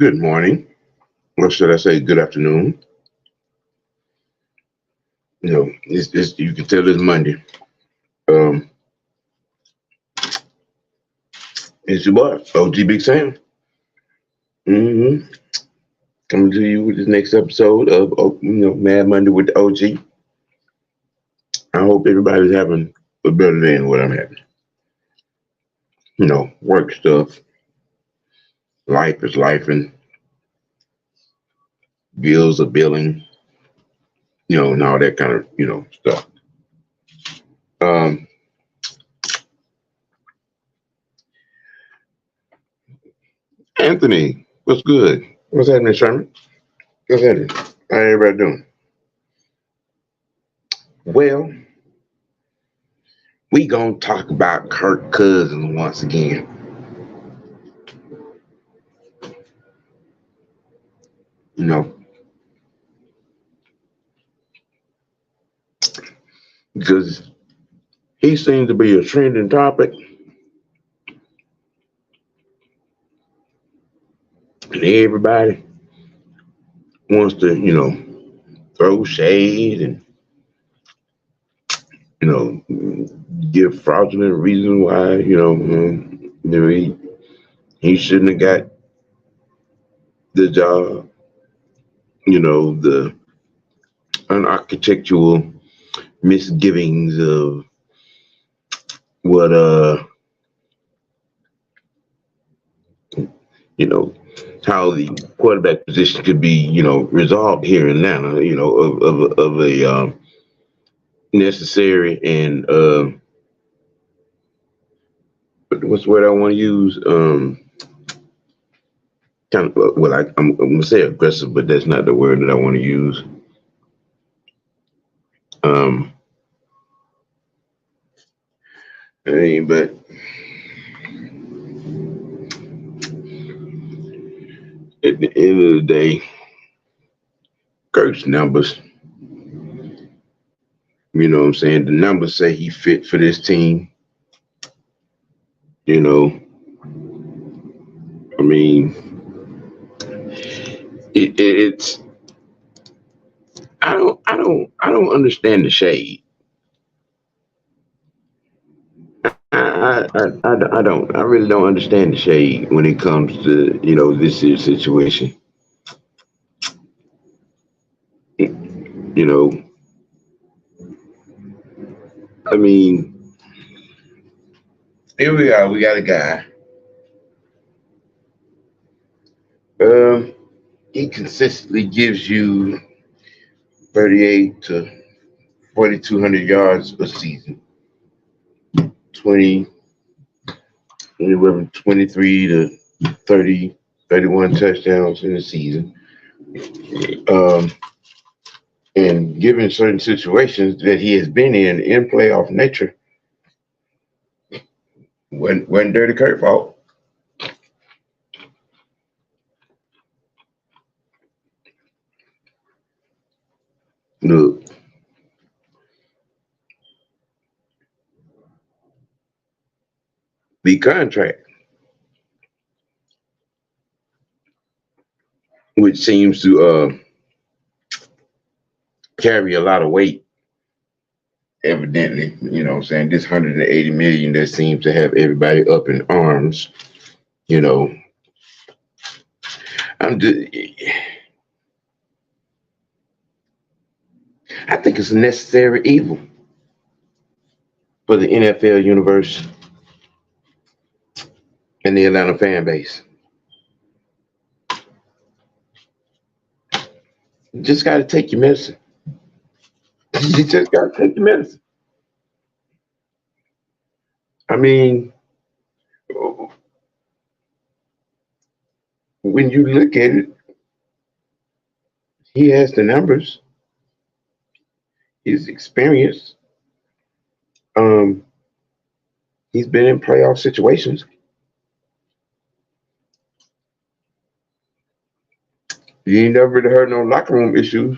Good morning. Or should I say good afternoon? You can tell it's Monday. Um, it's your boy, OG Big Sam. hmm Coming to you with this next episode of Mad Monday with the OG. I hope everybody's having a better day than what I'm having. Work stuff, life is life, and bills are billing, and all that kind of stuff. Um, Anthony, what's good? What's happening, Sherman? What's happening? How everybody doing? Well, we gonna talk about Kirk Cousins once again. You know, because he seems to be a trending topic, and everybody wants to, throw shade and you know give fraudulent reasons why he shouldn't have got the job. The unarchitectural misgivings of what you know how the quarterback position could be resolved here and now. Of a necessary and what's the word I want to use? Kind of well, I'm gonna say aggressive, but that's not the word that I want to use. Um, but at the end of the day, Kirk's numbers, what I'm saying? The numbers say he fit for this team. You know, I mean, it's I don't understand the shade. I really don't understand the shade when it comes to this year's situation. You know, I mean, here we are. We got a guy. Um, he consistently gives you 38 to 4,200 yards a season. 20, anywhere from 23 to 30, 31 touchdowns in the season. Um, and given certain situations that he has been in playoff nature, when Dirty Kurt fault. Look, the contract, which seems to carry a lot of weight, evidently, what I'm saying, this 180 million that seems to have everybody up in arms, you know, I'm just, I think it's a necessary evil for the NFL universe and the Atlanta fan base. You just got to take your medicine. You just got to take your medicine. I mean, when you look at it, he has the numbers, his experience. Um, he's been in playoff situations. You ain't never really heard no locker room issues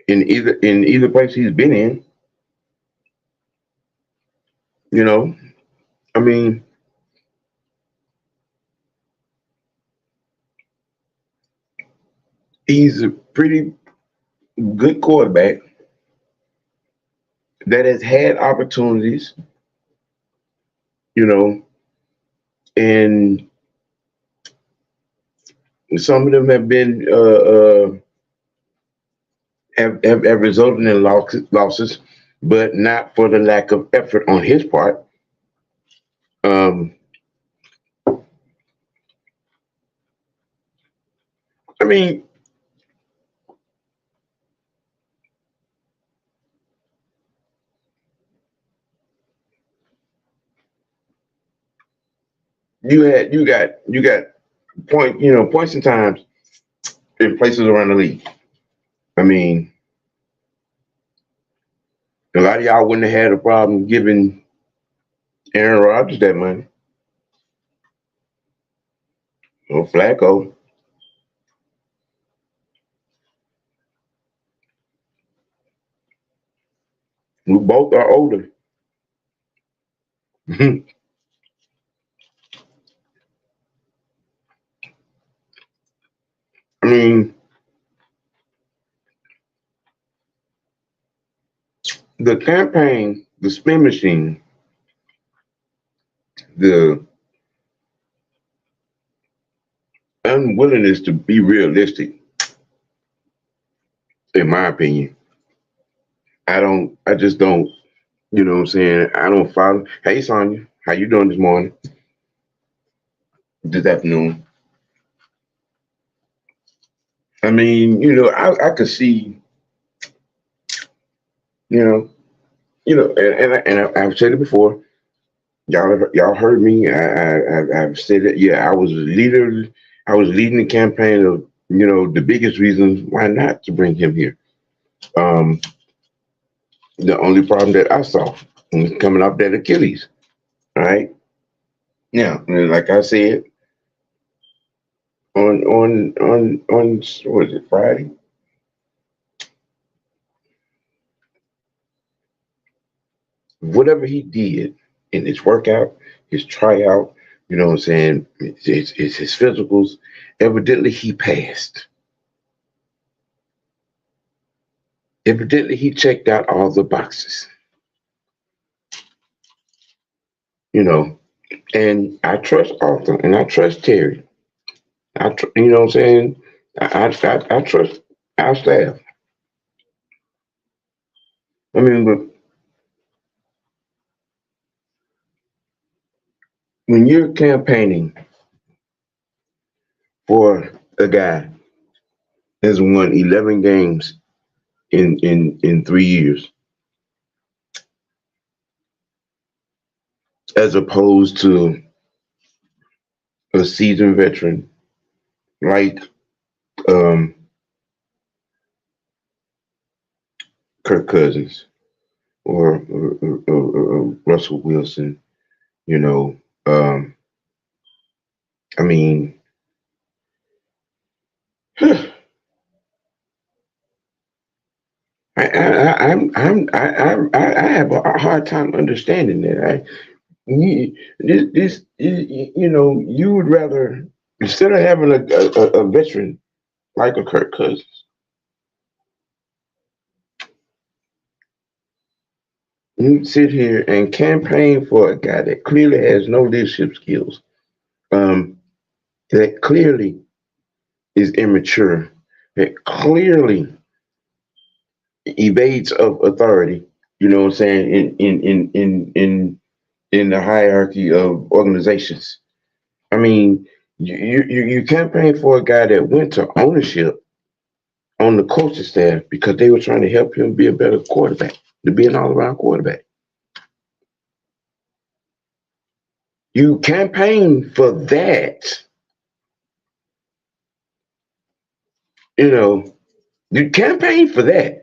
in either place he's been in. You know, I mean, He's a pretty good quarterback that has had opportunities, you know, and some of them have been have resulted in losses, but not for the lack of effort on his part. Um, I mean, you got points and times in places around the league. I mean, a lot of y'all wouldn't have had a problem giving Aaron Rodgers that money or Flacco. Who both are older. I mean, the campaign, the spin machine, the unwillingness to be realistic, in my opinion. I just don't, you know what I'm saying? I don't follow. Hey, Sonya, how you doing this morning, this afternoon? I mean, I could see, you know, I've said it before. Y'all heard me. I've said that. Yeah, I was a leader. I was leading the campaign of, the biggest reasons why not to bring him here. Um, the only problem that I saw was coming off that Achilles. All right. Now, and like I said on what was it, Friday? Whatever he did in his workout, his tryout, you know what I'm saying? It's his physicals. Evidently, he passed. Evidently, he checked out all the boxes. You know, and I trust Arthur and I trust Terry. You know what I'm saying? I trust our staff. I mean, but when you're campaigning for a guy that's won 11 games in 3 years, as opposed to a seasoned veteran like um, Kirk Cousins or Russell Wilson, you know, um, I mean, I have a hard time understanding that. You would rather, instead of having a veteran like a Kirk Cousins, you sit here and campaign for a guy that clearly has no leadership skills, um, that clearly is immature, that clearly evades of authority. You know what I'm saying? In the hierarchy of organizations. I mean, you campaign for a guy that went to ownership on the coaching staff because they were trying to help him be a better quarterback, to be an all around quarterback. You campaign for that, you know, you campaign for that.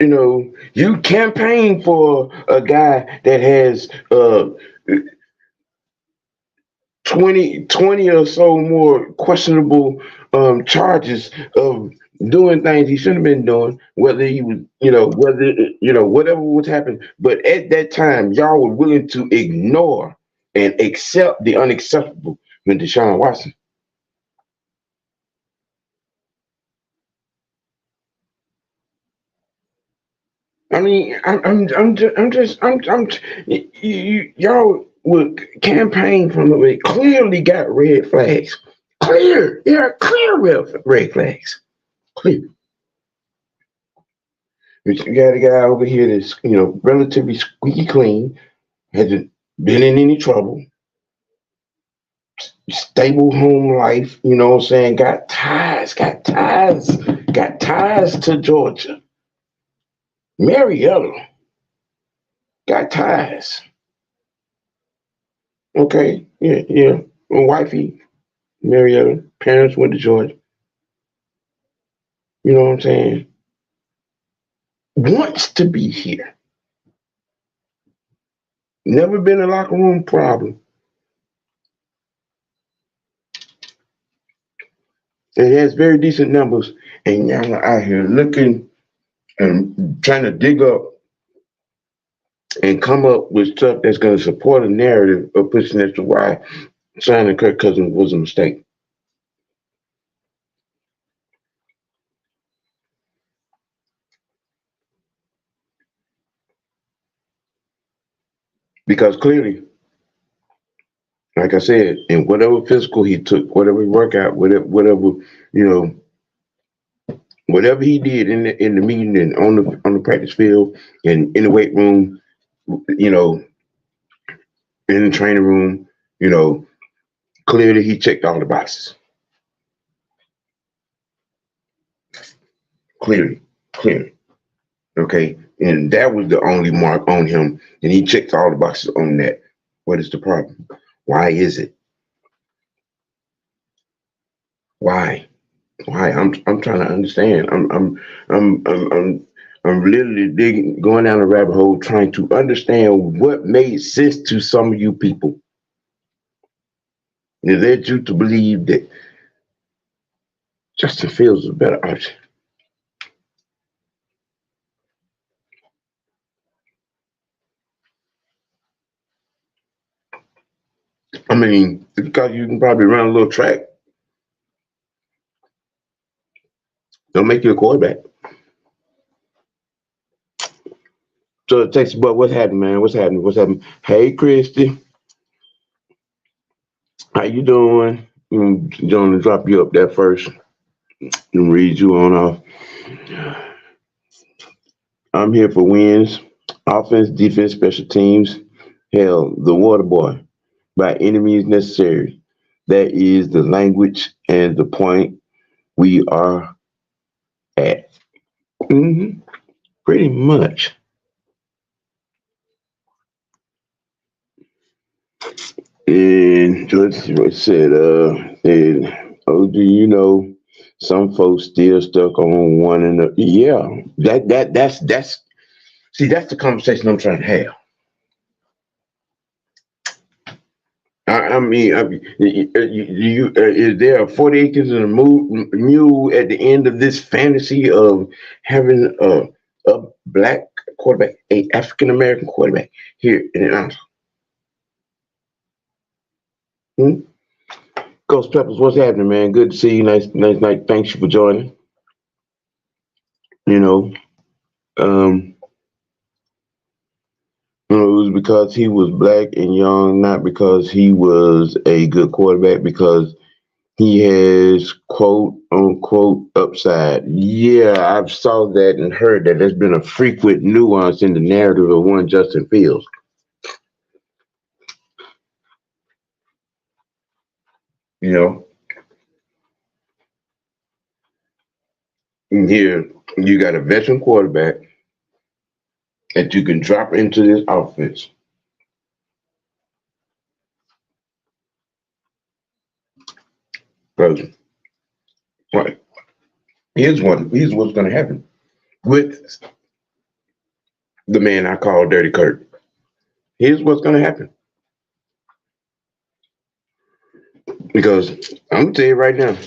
You campaign for a guy that has 20 or so more questionable charges of doing things he shouldn't have been doing, whether he was, whatever was happening. But at that time, y'all were willing to ignore and accept the unacceptable with Deshaun Watson. I mean, y'all would campaign from the way clearly got red flags. Clear, yeah, clear red flags. Clear. But you got a guy over here that's, relatively squeaky clean, hasn't been in any trouble, stable home life, you know what I'm saying? Got ties to Georgia. Marietta got ties. Okay, yeah. Wifey, Marietta, parents went to Georgia. You know what I'm saying? Wants to be here. Never been a locker room problem. It has very decent numbers, and y'all are out here looking and trying to dig up and come up with stuff that's going to support a narrative of pushing as to why signing Kirk Cousins was a mistake. Because clearly, like I said, in whatever physical he took, whatever workout, whatever you know, whatever he did in the meeting and on the practice field and in the weight room, you know, in the training room, you know, clearly he checked all the boxes. Clearly. Okay. And that was the only mark on him. And he checked all the boxes on that. What is the problem? Why is it? Why? I'm trying to understand. I'm literally going down a rabbit hole trying to understand what made sense to some of you people. It led you to believe that Justin Fields is a better option. I mean, because you can probably run a little track, don't make you a quarterback. So Texas, but what's happening, man? What's happening? Hey, Christy, how you doing? Going to drop you up there first and read you on off. I'm here for wins, offense, defense, special teams. Hell, the water boy, by any means necessary. That is the language and the point we are at. hmm Pretty much. And George said, and, oh, do you know some folks still stuck on one another? Yeah, that's see, that's the conversation I'm trying to have. Is there a 40 acres and a mule at the end of this fantasy of having a black quarterback, a African American quarterback here in Atlanta? Hmm? Ghost Peppers, what's happening, man? Good to see you. Nice night. Thanks you for joining. You know, um, it was because he was black and young, not because he was a good quarterback, because he has quote unquote upside. Yeah, I've saw that and heard that. There's been a frequent nuance in the narrative of one Justin Fields. You know, here you got a veteran quarterback that you can drop into this offense. Because right, here's what's gonna happen with the man I call Dirty Kirk. Here's what's gonna happen. Because I'm gonna tell you right now,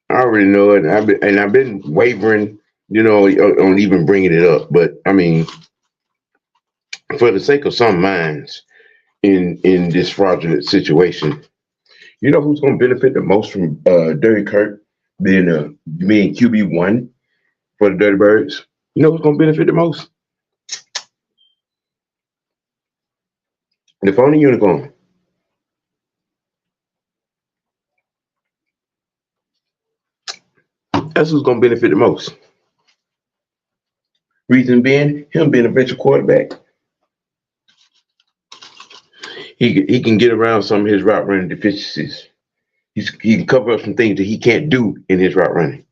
I already know it. I've been wavering, on even bringing it up. But I mean, for the sake of some minds in this fraudulent situation, You know who's going to benefit the most from Dirty Kirk being QB1 for the Dirty Birds? You know who's going to benefit the most? The phony unicorn. That's who's going to benefit the most. Reason being, him being a venture quarterback, he can get around some of his route running deficiencies. He can cover up some things that he can't do in his route running,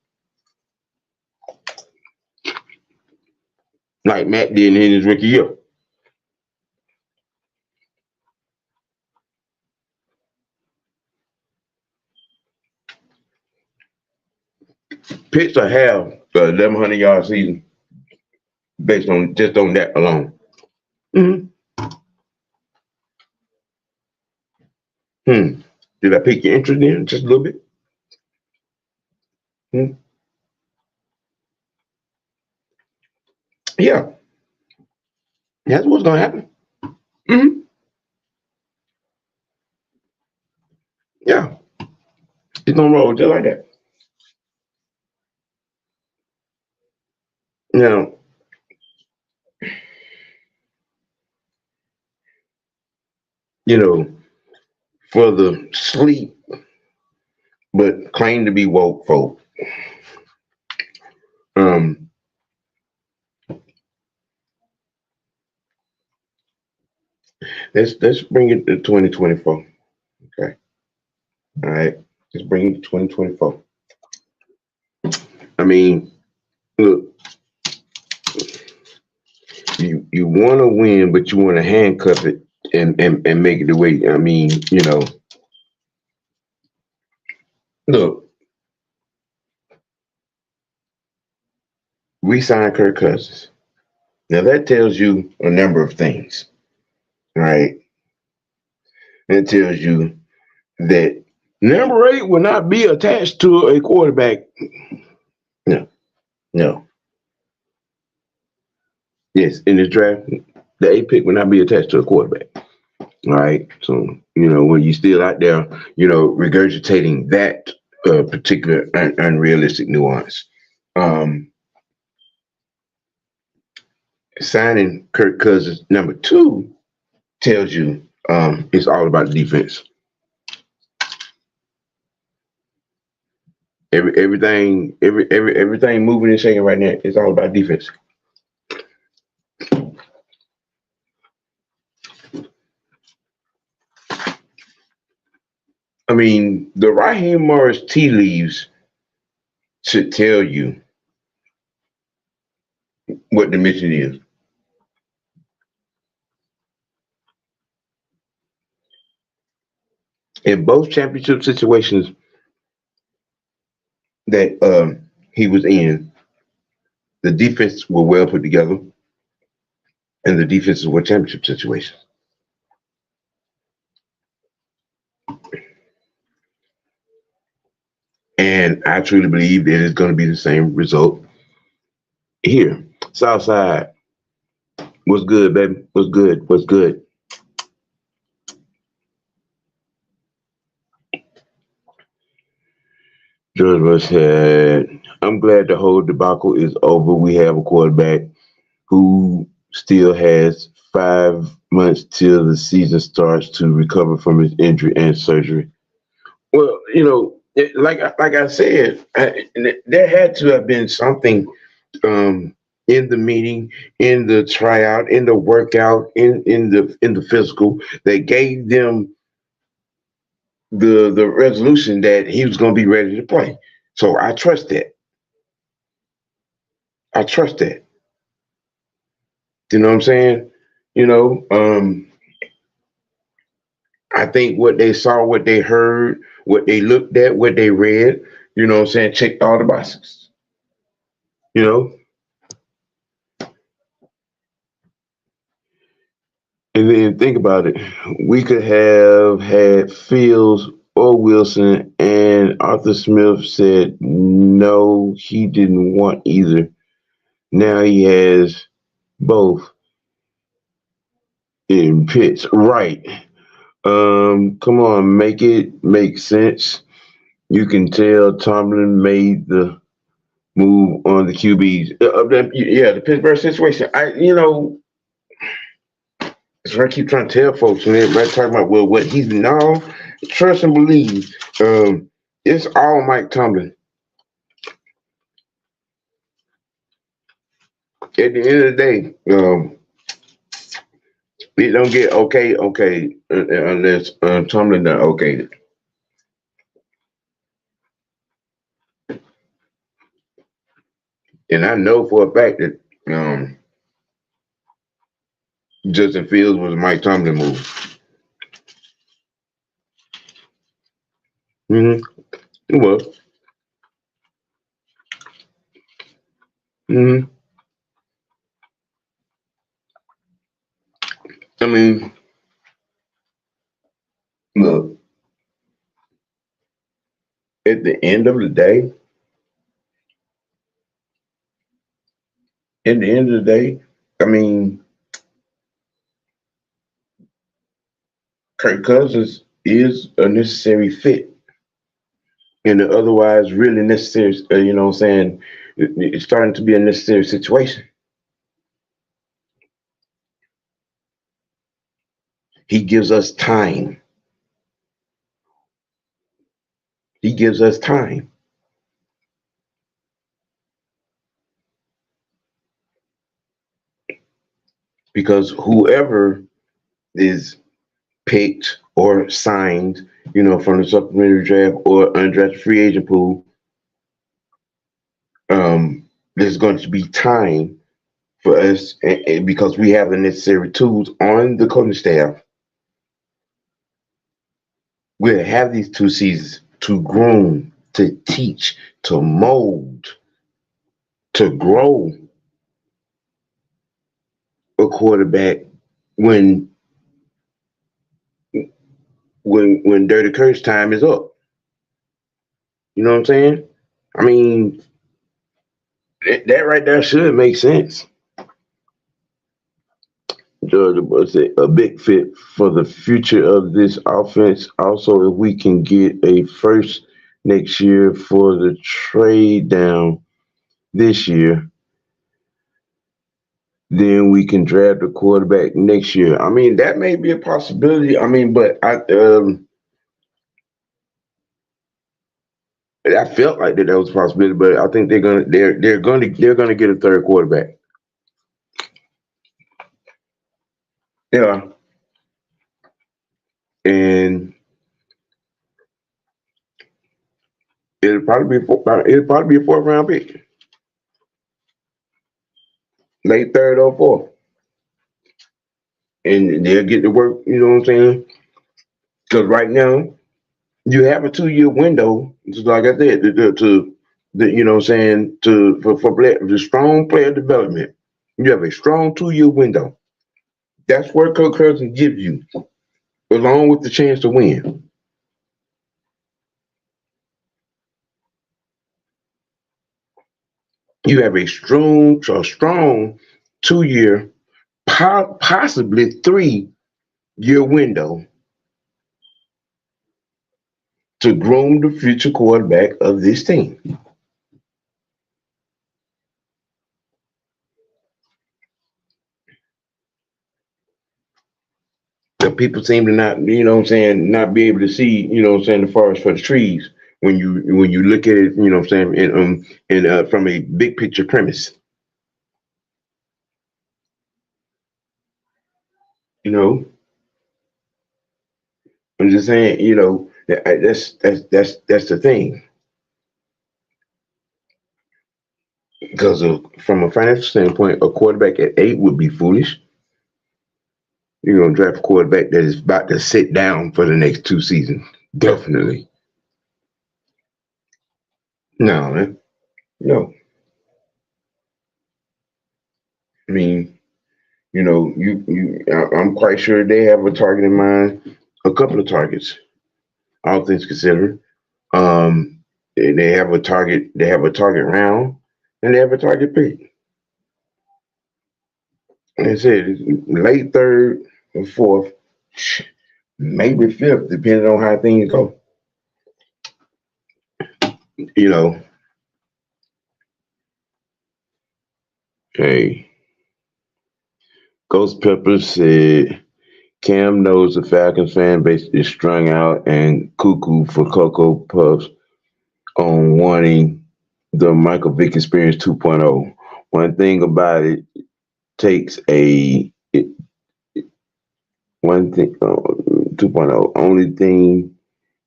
like Matt did in his rookie year. Pitts will have 1,100-yard season based on just on that alone. Mm-hmm. Did I pique your interest in just a little bit? Yeah, that's what's gonna happen. Mm-hmm. Yeah, it's gonna roll just like that. Now, for the sleep but claim to be woke folk, let's bring it to 2024. Okay, all right, let's bring it to 2024. I mean, look, you want to win, but you want to handcuff it and make it the way. I mean, look, we signed Kirk Cousins. Now that tells you a number of things, right? It tells you that number 8 will not be attached to a quarterback. No. Yes, in this draft, the 8th pick will not be attached to a quarterback. All right. So, when you're still out there, regurgitating that particular unrealistic nuance. Signing Kirk Cousins, number 2, tells you it's all about the defense. Everything moving and shaking right now is all about defense. I mean, the Raheem Morris tea leaves should tell you what the mission is. In both championship situations that he was in, the defense were well put together, and the defenses were championship situations. And I truly believe that it's going to be the same result here. Southside, what's good, baby? What's good? What's good? George Bush said, I'm glad the whole debacle is over. We have a quarterback who still has 5 months till the season starts to recover from his injury and surgery. Well, like I said, there had to have been something in the meeting, in the tryout, in the workout, in the physical that gave them the resolution that he was going to be ready to play. So I trust that. You know what I'm saying? I think what they saw, what they heard, what they looked at, what they read, checked all the boxes. And then think about it. We could have had Fields or Wilson, and Arthur Smith said no, he didn't want either. Now he has both in Pitts. Right. Come on, make it make sense. You can tell Tomlin made the move on the QBs. Yeah, the Pittsburgh situation. That's what I keep trying to tell folks when everybody talking about, well, what he's now, trust and believe. It's all Mike Tomlin. At the end of the day, it don't get okay, unless Tomlin done okayed it. And I know for a fact that Justin Fields was a Mike Tomlin move. Mm-hmm. It was. Mm-hmm. I mean, look, at the end of the day, I mean, Kirk Cousins is a necessary fit in the otherwise really necessary, what I'm saying, it's starting to be a necessary situation. He gives us time. He gives us time because whoever is picked or signed, from the supplementary draft or undrafted free agent pool, there's going to be time for us because we have the necessary tools on the coaching staff. We'll have these 2 seasons to groom, to teach, to mold, to grow a quarterback when Dirty Kurt's time is up. You know what I'm saying? I mean, that right there should make sense. Georgia was a big fit for the future of this offense. Also, if we can get a first next year for the trade down this year, then we can draft a quarterback next year. I mean, that may be a possibility. I mean, but I felt like that was a possibility. But I think they're gonna get a third quarterback. Yeah, and it'll probably be a fourth round pick, late third or fourth, and they'll get to work. You know what I'm saying? Because right now you have a 2 year window, just like I said, you know what I'm saying, for the strong player development. You have a strong 2 year window. That's what Kirk Cousins gives you, along with the chance to win. You have a strong 2 year, possibly 3 year window to groom the future quarterback of this team. That people seem to not, not be able to see, the forest for the trees when you look at it, and from a big picture premise. You know, I'm just saying, that's the thing. Because from a financial standpoint, a quarterback at 8 would be foolish. You're gonna draft a quarterback that is about to sit down for the next 2 seasons. Definitely. No, man. No. I mean, I'm quite sure they have a target in mind, a couple of targets, all things considered. They have a target. They have a target round, and they have a target pick. And I said late third and fourth. maybe fifth, depending on how things go. You know, hey, Ghost Pepper said Cam knows the Falcons fan base is strung out and cuckoo for Cocoa Puffs on wanting the Michael Vick Experience 2.0. One thing about it takes a it, one thing 2.0. Only thing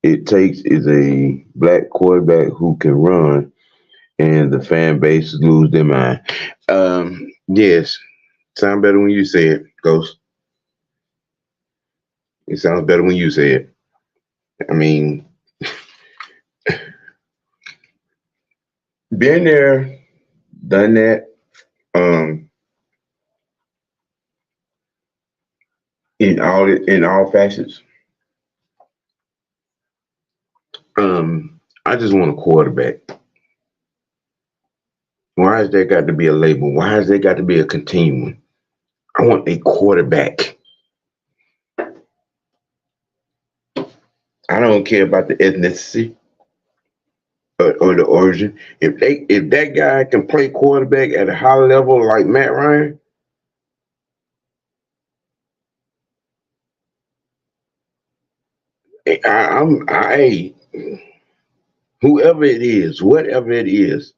it takes is a black quarterback who can run, and the fan base lose their mind. Yes, sound better when you say it, Ghost. It sounds better when you say it. I mean, been there, done that. Um, in all facets. I just want a quarterback. Why has there got to be a label? Why has there got to be a continuum? I want a quarterback. I don't care about the ethnicity or the origin. If that guy can play quarterback at a high level like Matt Ryan, I whoever it is, whatever it is,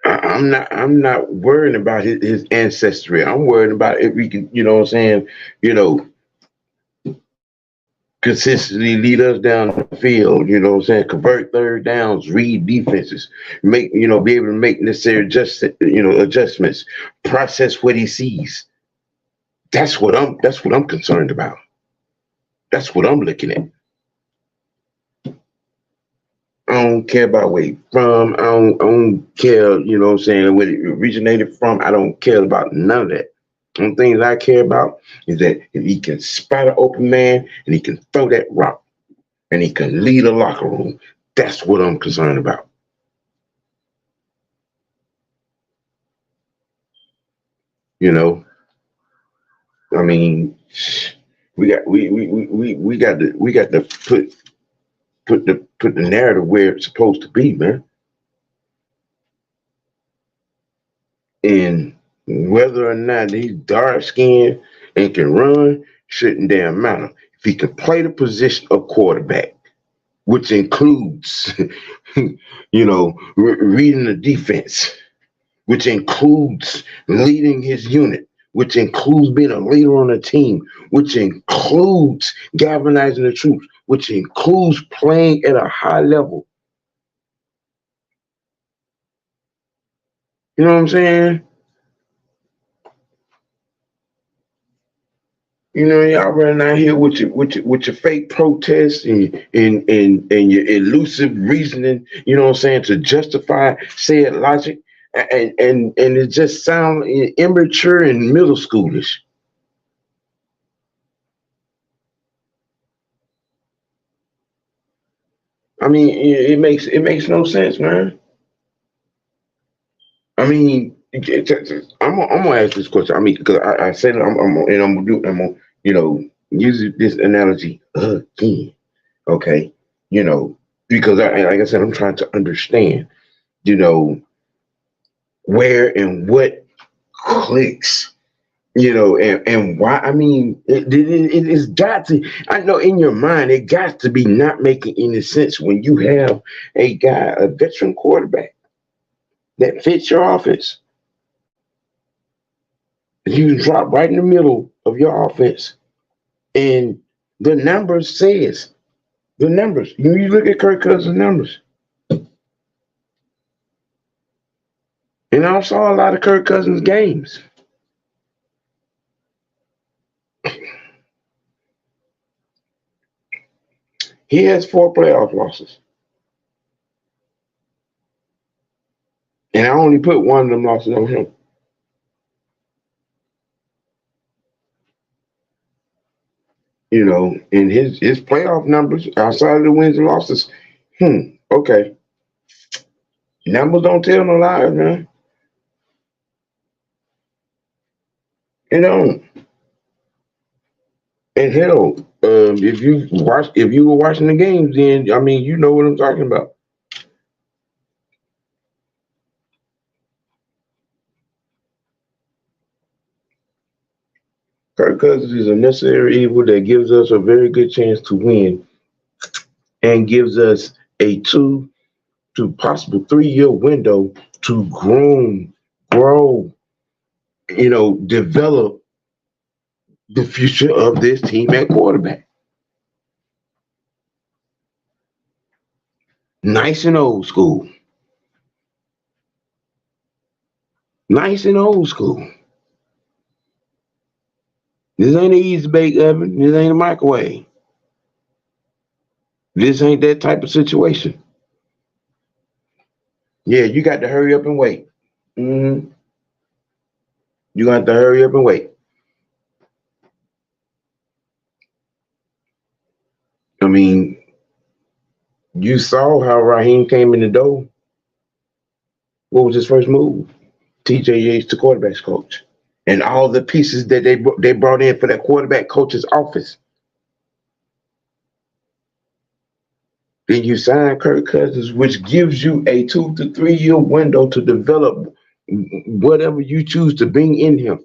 I'm not worrying about his ancestry. I'm worried about if we can, what I'm saying, you know, consistently lead us down the field, what I'm saying, convert third downs, read defenses, be able to make necessary adjustments, process what he sees. That's what I'm concerned about. That's what I'm looking at. I don't care about where he from. I don't care, what I'm saying, where it originated from. I don't care about none of that. The only things I care about is that if he can spot an open man and he can throw that rock and he can lead a locker room, that's what I'm concerned about. You know, I mean, we got to put the narrative where it's supposed to be, man. And whether or not he's dark skinned and can run shouldn't damn matter. If he can play the position of quarterback, which includes, reading the defense, which includes leading his unit, which includes being a leader on a team, which includes galvanizing the troops, which includes playing at a high level. You know what I'm saying? Y'all running out here with your fake protests and your elusive reasoning, what I'm saying, to justify said logic. And it just sounds immature and middle schoolish. I mean, it makes no sense, man. I mean, I'm gonna ask this question. I mean, because I said it, I'm gonna use this analogy again. Okay, you know, because like I said, I'm trying to understand, you know, where and what clicks, and why. I mean, it's got to. I know in your mind, it got to be not making any sense when you have a veteran quarterback that fits your offense. You can drop right in the middle of your offense, and the numbers says the numbers. You look at Kirk Cousins' numbers, and I saw a lot of Kirk Cousins games. He has 4 playoff losses, and I only put one of them losses on him. In his playoff numbers outside of the wins and losses. Okay, numbers don't tell no lies, man. You know, And hell, if you were watching the games, then I mean, you know what I'm talking about. Kirk Cousins is a necessary evil that gives us a very good chance to win and gives us a 2 to possible 3 year window to grow, develop the future of this team at quarterback. Nice and old school. Nice and old school. This ain't an easy bake oven. This ain't a microwave. This ain't that type of situation. Yeah, you got to hurry up and wait. Mm-hmm. You got to hurry up and wait. I mean, you saw how Raheem came in the door. What was his first move? TJ Yates, the quarterback's coach, and all the pieces that they brought in for that quarterback coach's office. Then you sign Kirk Cousins, which gives you a 2 to 3 year window to develop whatever you choose to bring in him.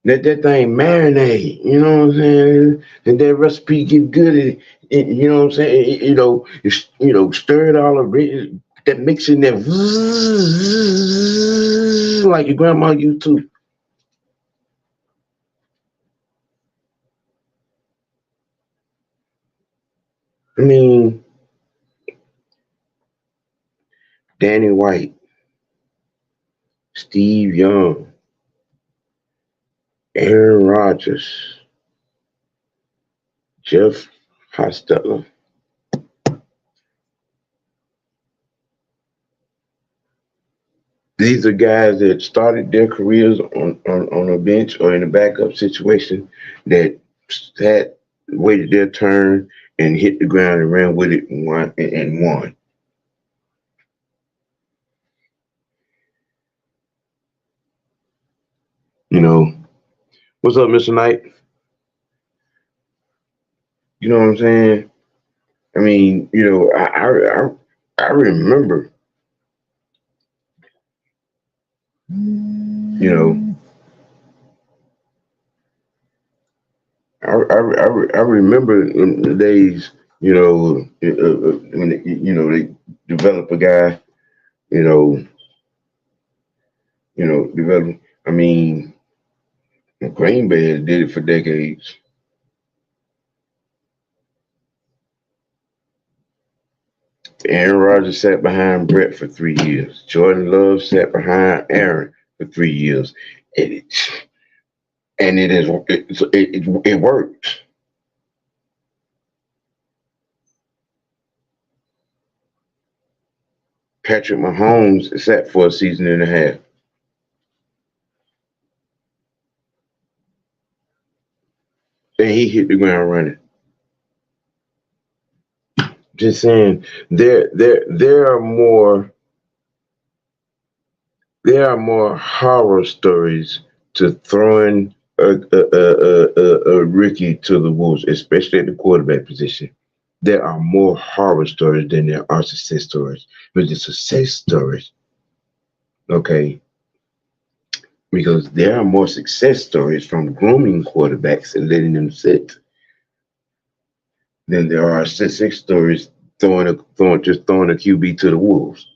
Let that thing marinate, you know what I'm saying? And that recipe get good. You know what I'm saying? Stir it all up, that mix in there, like your grandma used to. I mean, Danny White, Steve Young, Aaron Rodgers, Jeff Hostetler. These are guys that started their careers on a bench or in a backup situation that had waited their turn and hit the ground and ran with it and won. You know, what's up, Mr. Knight? You know what I'm saying? I mean, I remember, you know, I remember the days, when they develop a guy, you know, develop. I mean, Green Bay did it for decades. Aaron Rodgers sat behind Brett for 3 years. Jordan Love sat behind Aaron for 3 years. It, and it worked. Patrick Mahomes sat for a season and a half. And he hit the ground running. Just saying, there are more horror stories to throwing a rookie to the wolves, especially at the quarterback position. There are more horror stories than there are success stories. But the success stories, okay, because there are more success stories from grooming quarterbacks and letting them sit than there are success stories throwing a QB to the wolves.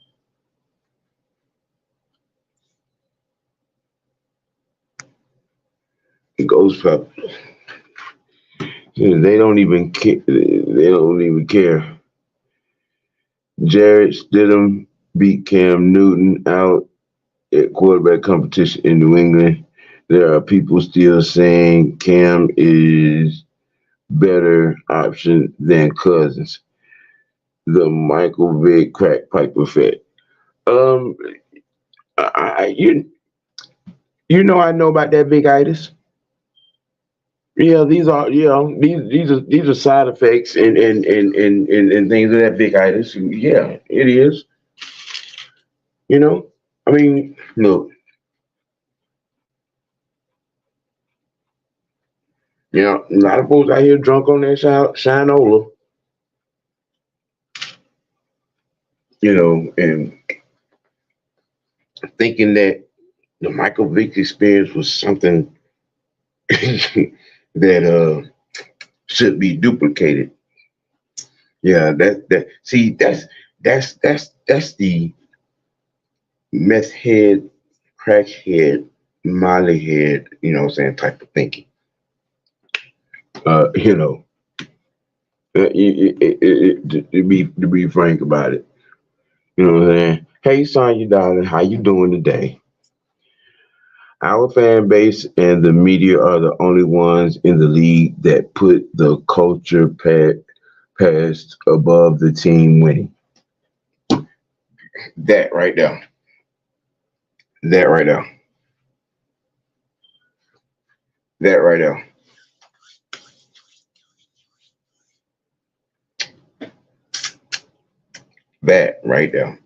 It goes for they don't even care. They don't even care. Jared Stidham beat Cam Newton out at quarterback competition in New England. There are people still saying Cam is better option than Cousins. The Michael Vick crack pipe effect. Um, I I know about that big itis. Yeah, these are side effects and things of that big itis. Yeah, it is. You know, I mean, look, You know, a lot of folks out here drunk on that Shinola, you know, and thinking that the Michael Vick experience was something that should be duplicated. Yeah, that see that's the meth head, crackhead, molly head, you know what I'm saying, type of thinking. You know, to be frank about it, you know what I'm saying. Hey, Sonya, darling, how you doing today? Our fan base and the media are the only ones in the league that put the culture past above the team winning. That right there. That right there. That right there. That right there.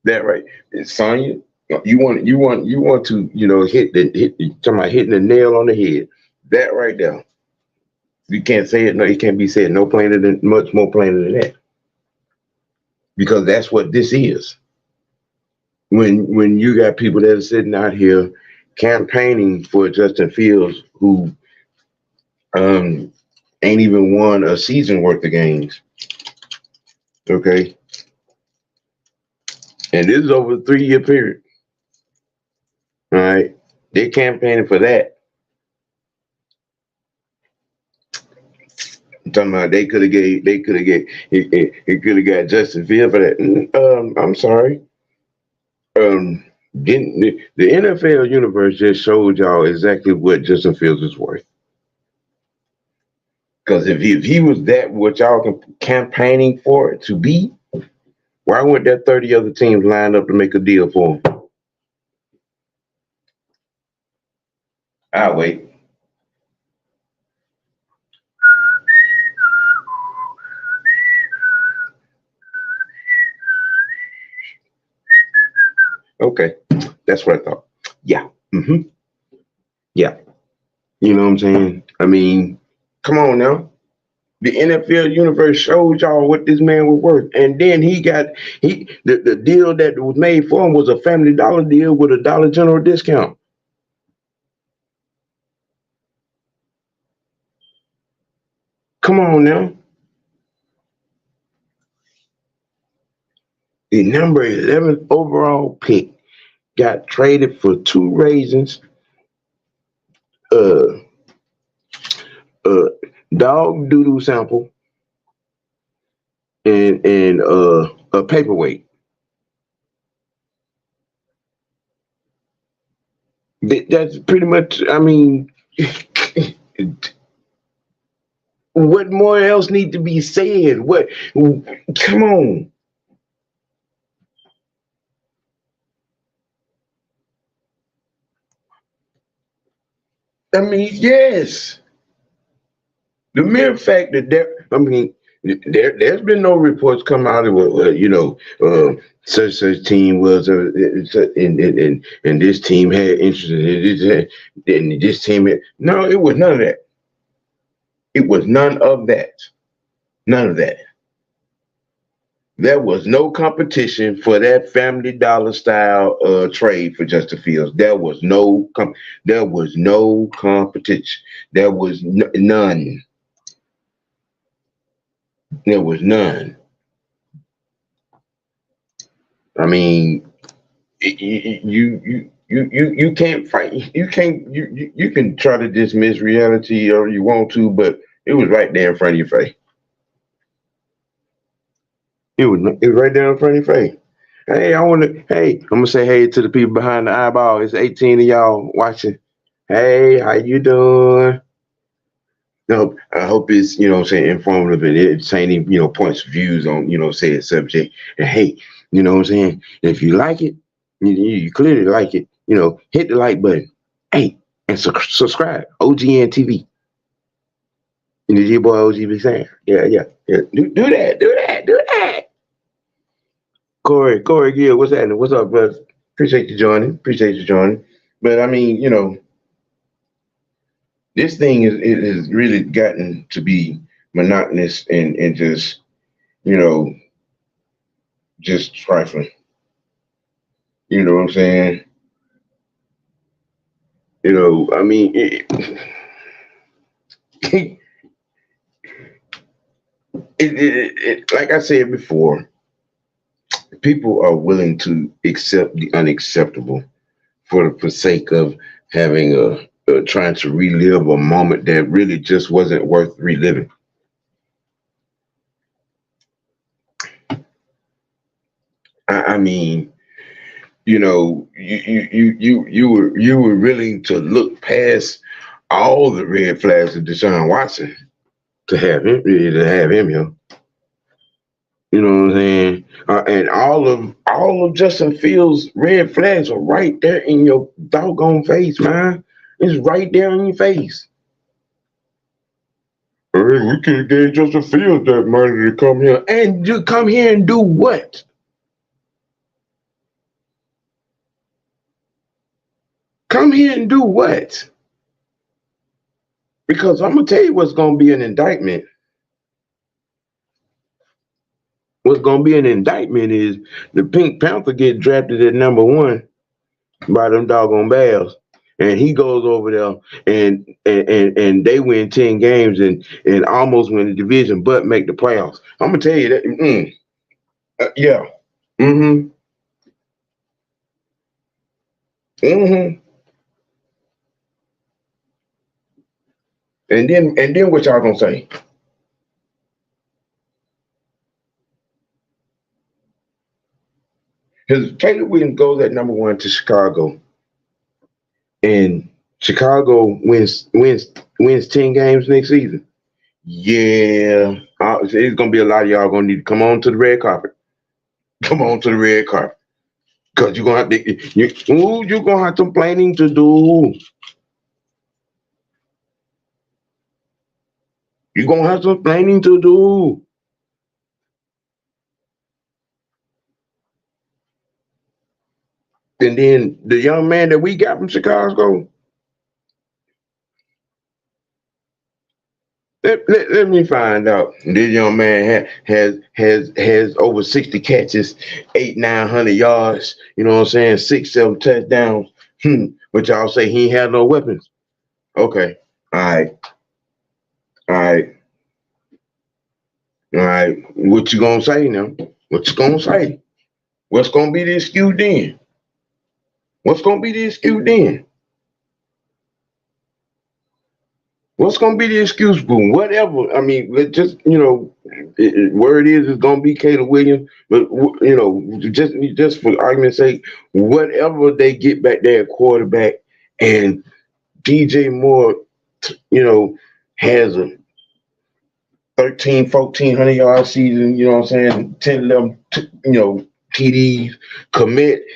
That right, Sonya. You want to hit talking about hitting the nail on the head. That right there. You can't say it. No, it can't be said no plainer than much more plainer than that. Because that's what this is. When you got people that are sitting out here campaigning for Justin Fields, who um ain't even won a season worth of games. Okay, and this is over a 3-year period. All right, they're campaigning for that. I'm talking about they could have got Justin Fields for that. I'm sorry. Didn't the NFL universe just showed y'all exactly what Justin Fields is worth? Because if he was that what y'all campaigning for it to be, why weren't there 30 other teams lined up to make a deal for him? I'll wait. Okay, that's what I thought. Yeah. Yeah. You know what I'm saying? I mean, come on now. The NFL universe showed y'all what this man was worth, and then the deal that was made for him was a Family Dollar deal with a Dollar General discount. Come on now. The number 11th overall pick got traded for two raisins, uh, uh, dog doodle sample, and a paperweight. That's pretty much. I mean, what more else need to be said? What? Come on. I mean, yes. The mere fact that there's been no reports come out of such team was and this team had interest in this and this team had no, it was none of that. It was none of that. None of that. There was no competition for that Family Dollar style trade for Justin Fields. There was no competition. There was none. There was none. I mean, you can't fight. You can't. You can try to dismiss reality or you want to, but it was right there in front of your face. It was right there in front of your face. Hey, I'm gonna say hey to the people behind the eyeball. It's 18 of y'all watching. Hey, how you doing? No, I hope it's what I'm saying informative and it's any points of views on said subject. And hey, you know what I'm saying. If you like it, you clearly like it. Hit the like button. Hey, and subscribe. OGN TV. And the your boy OG be saying, yeah. Do that. Do that. Corey Gill, what's happening? What's up, brother? Appreciate you joining. But I mean, This thing is it has really gotten to be monotonous and just you know just trifling. You know what I'm saying? I mean, it, like I said before, people are willing to accept the unacceptable for the sake of having trying to relive a moment that really just wasn't worth reliving. I mean, you were willing to look past all the red flags of Deshaun Watson to have him here. You know what I'm saying? And all of Justin Fields' red flags are right there in your doggone face, man. It's right there in your face. Hey, we could get Justin Fields that money to come here. And you come here and do what? Come here and do what? Because I'm gonna tell you what's gonna be an indictment. What's gonna be an indictment is the Pink Panther get drafted at number one by them doggone Bears. And he goes over there and they win 10 games and almost win the division, but make the playoffs. I'm gonna tell you that. Yeah. Mm-hmm. Mm-hmm. And then what y'all gonna say? Because Caleb Williams goes at number one to Chicago, and Chicago wins 10 games next season. Yeah, it's gonna be a lot of y'all gonna need to come on to the red carpet. Come on to the red carpet, cause you're gonna have to you're gonna have some planning to do. You're gonna have some planning to do. And then the young man that we got from Chicago, let me find out. This young man has over 60 catches, 900 yards. You know what I'm saying? 6, 7 touchdowns. But y'all say he ain't had no weapons. Okay. All right. All right. All right. What you gonna say now? What you gonna say? What's gonna be the excuse then? What's gonna be the excuse then? What's gonna be the excuse for whatever? I mean, just where it is gonna be Caleb Williams. But just for argument's sake, whatever they get back there at quarterback, and DJ Moore, has a 13, 1,400 yard season. You know what I'm saying? 10, 11, TDs, commit.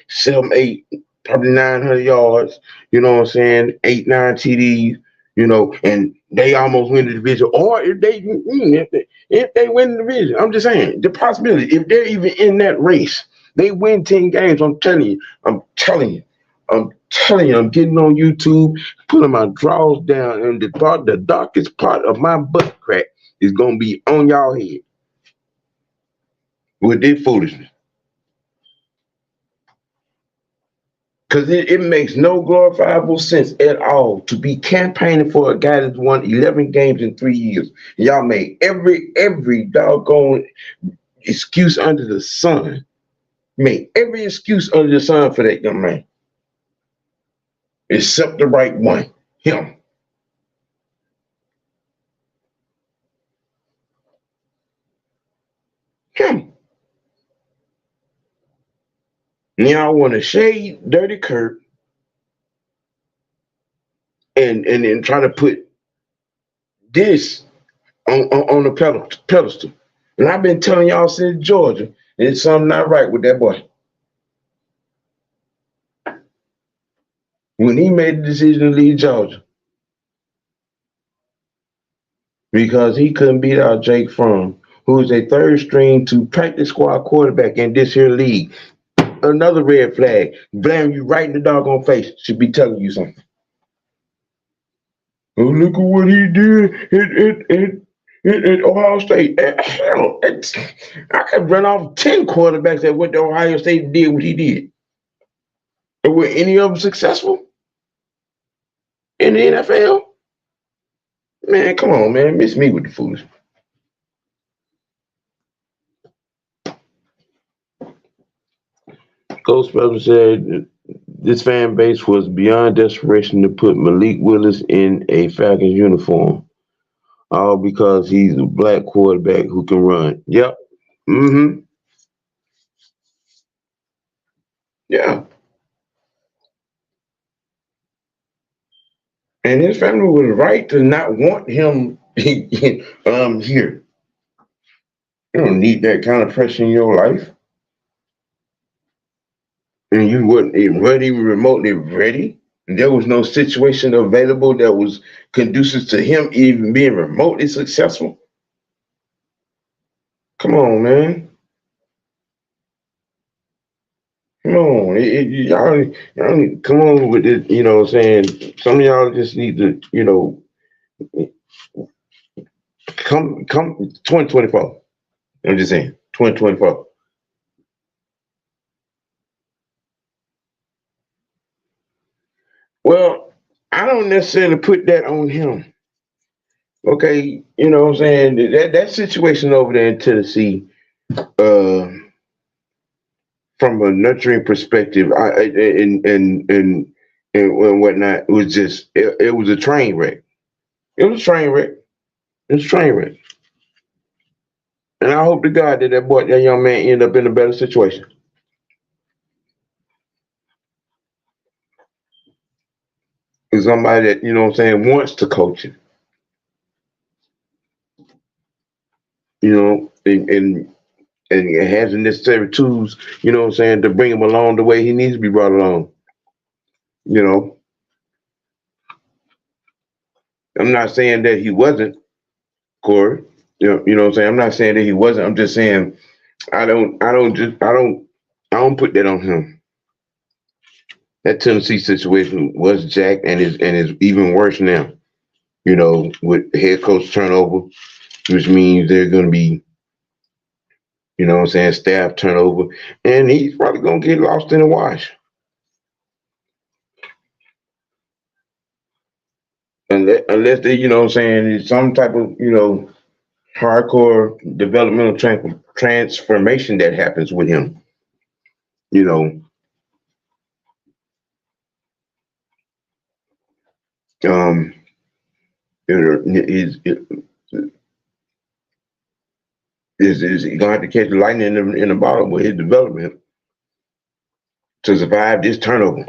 7, 8, probably 900 yards. You know what I'm saying? 8, 9 TDs. And they almost win the division. Or if they win the division, I'm just saying the possibility. If they're even in that race, they win 10 games. I'm telling you. I'm telling you. I'm getting on YouTube, putting my drawers down, and the darkest part of my butt crack is gonna be on y'all head with this foolishness. Because it makes no glorifiable sense at all to be campaigning for a guy that's won 11 games in 3 years. Y'all made every doggone excuse under the sun. Made every excuse under the sun for that young man. Except the right one. Him. Him. Y'all want to shade Dirty Kirk and then try to put this on the pedestal. And I've been telling y'all since Georgia, there's something not right with that boy. When he made the decision to leave Georgia, because he couldn't beat out Jake Fromm, who is a third string to practice squad quarterback in this here league. Another red flag. Blame you right in the doggone face. Should be telling you something. Oh, look at what he did at Ohio State. Hell, I could run off 10 quarterbacks that went to Ohio State and did what he did. And were any of them successful in the NFL? Man, come on, man. Miss me with the fools. Ghostbuster said this fan base was beyond desperation to put Malik Willis in a Falcons uniform, all because he's a black quarterback who can run. Yep. Mm-hmm. Yeah. And his family was right to not want him here. You don't need that kind of pressure in your life. And you weren't even remotely ready. And there was no situation available that was conducive to him even being remotely successful. Come on, man. Come on. Y'all need, come on with it. You know what I'm saying? Some of y'all just need to, come 2024. I'm just saying, 2024. Well, I don't necessarily put that on him. Okay, you know what I'm saying? That situation over there in Tennessee, uh, from a nurturing perspective, and whatnot, it was just it was a train wreck. It was a train wreck. It was a train wreck. And I hope to God that young man end up in a better situation. Is somebody that, you know what I'm saying, wants to coach him, you know, and has the necessary tools, you know what I'm saying, to bring him along the way he needs to be brought along. You know, I'm not saying that he wasn't, Corey. You know what I'm saying? I'm not saying that he wasn't. I'm just saying I don't put that on him. That Tennessee situation was jacked and is even worse now. You know, with head coach turnover, which means there's gonna be, you know what I'm saying, staff turnover, and he's probably gonna get lost in the wash. Unless they, you know what I'm saying, some type of, hardcore developmental transformation that happens with him. You know, um, is he gonna have to catch the lightning in the bottle with his development to survive this turnover?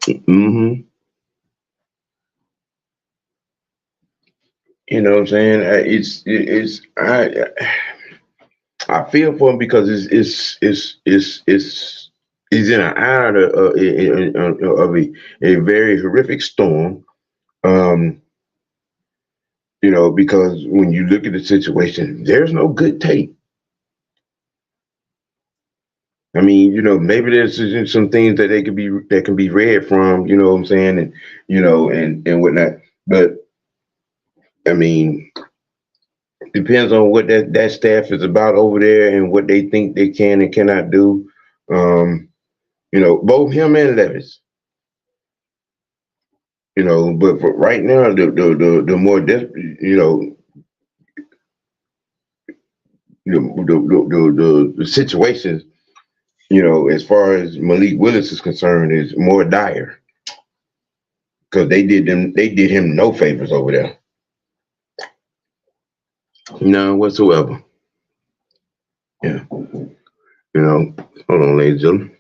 Mm-hmm. You know what I'm saying? I feel for him because he's in an eye of a very horrific storm. Um, because when you look at the situation, there's no good tape. I mean, maybe there's some things that can be read from, you know what I'm saying, and and whatnot. But I mean, depends on what that staff is about over there and what they think they can and cannot do. Um, both him and Levis. But for right now, the more desperate, the situations, as far as Malik Willis is concerned, is more dire because they did him no favors over there, none whatsoever. Yeah, hold on, ladies and gentlemen.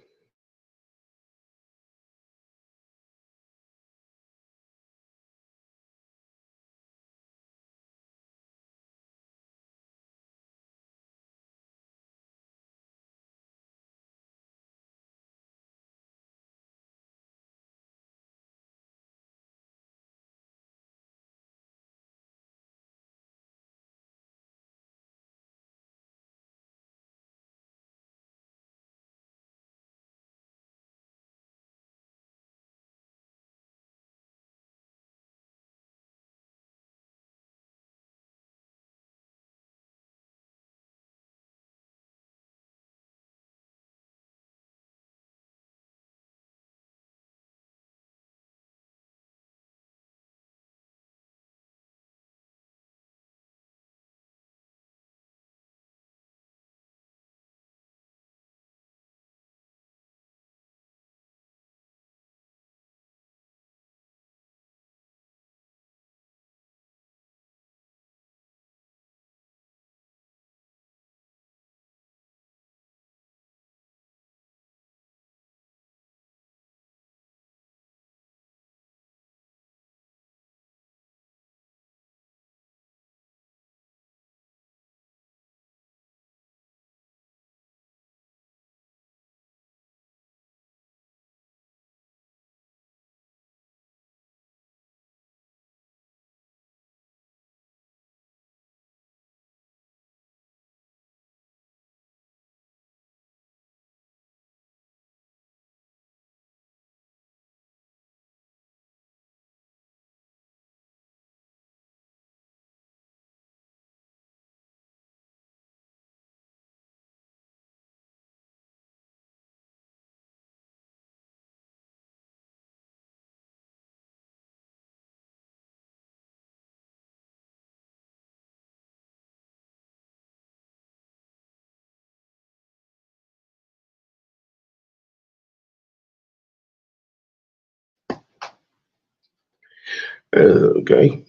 Okay.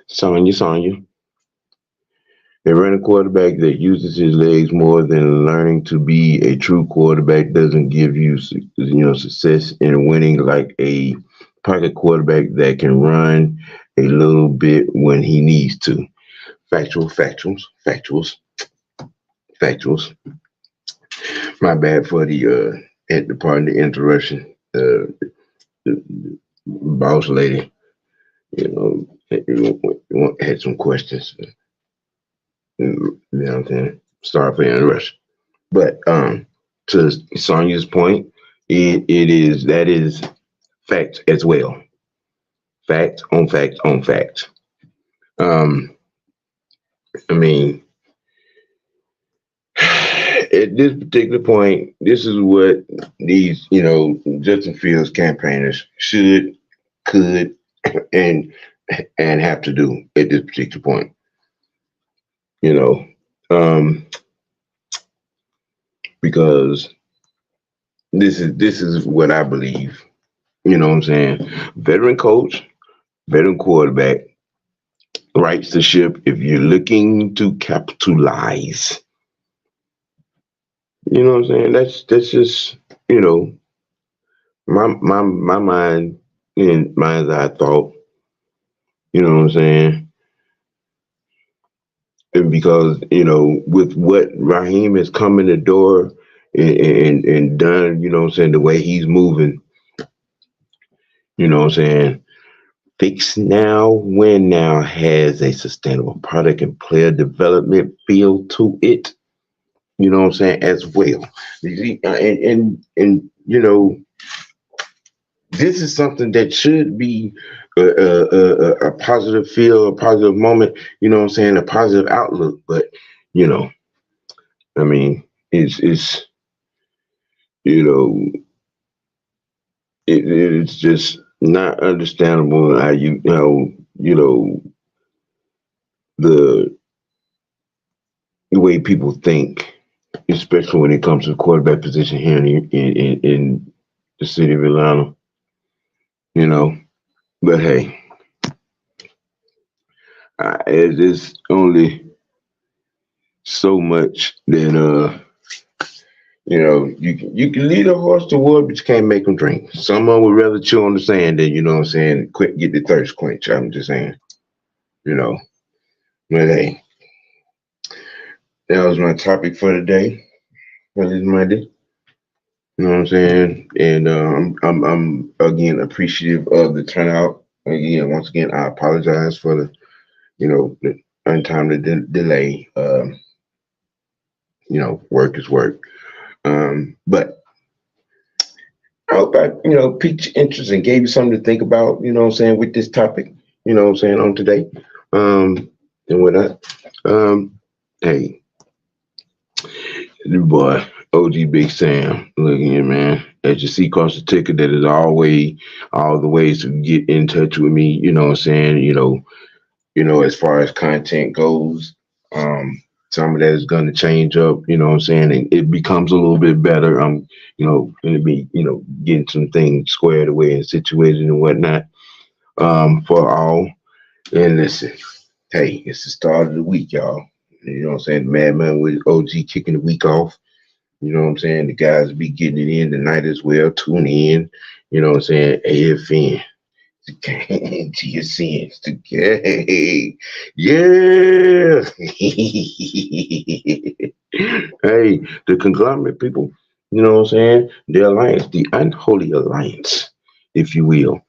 Sonya. A running quarterback that uses his legs more than learning to be a true quarterback doesn't give you, success in winning like a pocket quarterback that can run a little bit when he needs to. Factuals. My bad for the at the part of the interruption. The boss lady, had some questions. You know what I'm saying? Sorry for the interruption. But to Sonia's point, it is that is fact as well. Fact on fact on fact. Um, I mean, at this particular point, this is what these, Justin Fields campaigners should, could, and have to do at this particular point. You know, um, because this is what I believe. You know what I'm saying? Veteran coach, veteran quarterback, rights the ship if you're looking to capitalize. You know what I'm saying? That's just, you know, my mind and mind's eye thought, you know what I'm saying? And because, with what Raheem has come in the door and done, you know what I'm saying, the way he's moving, you know what I'm saying? Fix Now, Win Now has a sustainable product and player development feel to it. You know what I'm saying, as well. And this is something that should be a positive feel, a positive moment. You know what I'm saying, a positive outlook. But you know, I mean, it's you know, it's just not understandable how the the way people think, especially when it comes to the quarterback position here in the city of Atlanta. You know, but hey, it's only so much that you can lead a horse to water, but you can't make them drink. Someone would rather chew on the sand than, you know what I'm saying, quit get the thirst quench. I'm just saying, you know. But hey, that was my topic for today, for this Monday. You know what I'm saying? And I'm again appreciative of the turnout. Again, once again, I apologize for the untimely delay. Work is work. But I hope I, piqued your interest and gave you something to think about, you know what I'm saying, with this topic, you know what I'm saying, on today. And whatnot. Hey, the boy, OG Big Sam, look here, man. As you see across the ticket, that is all the ways to get in touch with me, you know what I'm saying, as far as content goes. Some of that is going to change up, you know what I'm saying, and it becomes a little bit better. I'm, going to be, getting some things squared away and situated and whatnot, for all. And listen, hey, it's the start of the week, y'all. You know what I'm saying? Madman with OG kicking the week off. You know what I'm saying? The guys be getting it in tonight as well. Tune in. You know what I'm saying? AFN. To your sins. Hey, yeah. Hey, the conglomerate people, you know what I'm saying? The alliance, the unholy alliance, if you will.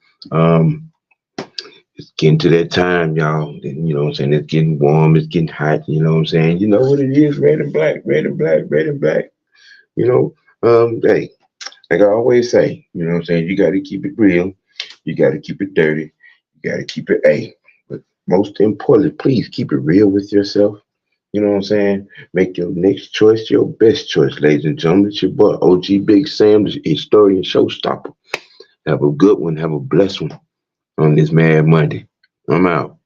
It's getting to that time, y'all. You know what I'm saying? It's getting warm, it's getting hot, you know what I'm saying? You know what it is, red and black, red and black, red and black. You know, hey, like I always say, you know what I'm saying? You got to keep it real. You got to keep it dirty. You got to keep it A. But most importantly, please keep it real with yourself. You know what I'm saying? Make your next choice your best choice, ladies and gentlemen. It's your boy, OG Big Sam, the historian showstopper. Have a good one. Have a blessed one on this Mad Monday. I'm out.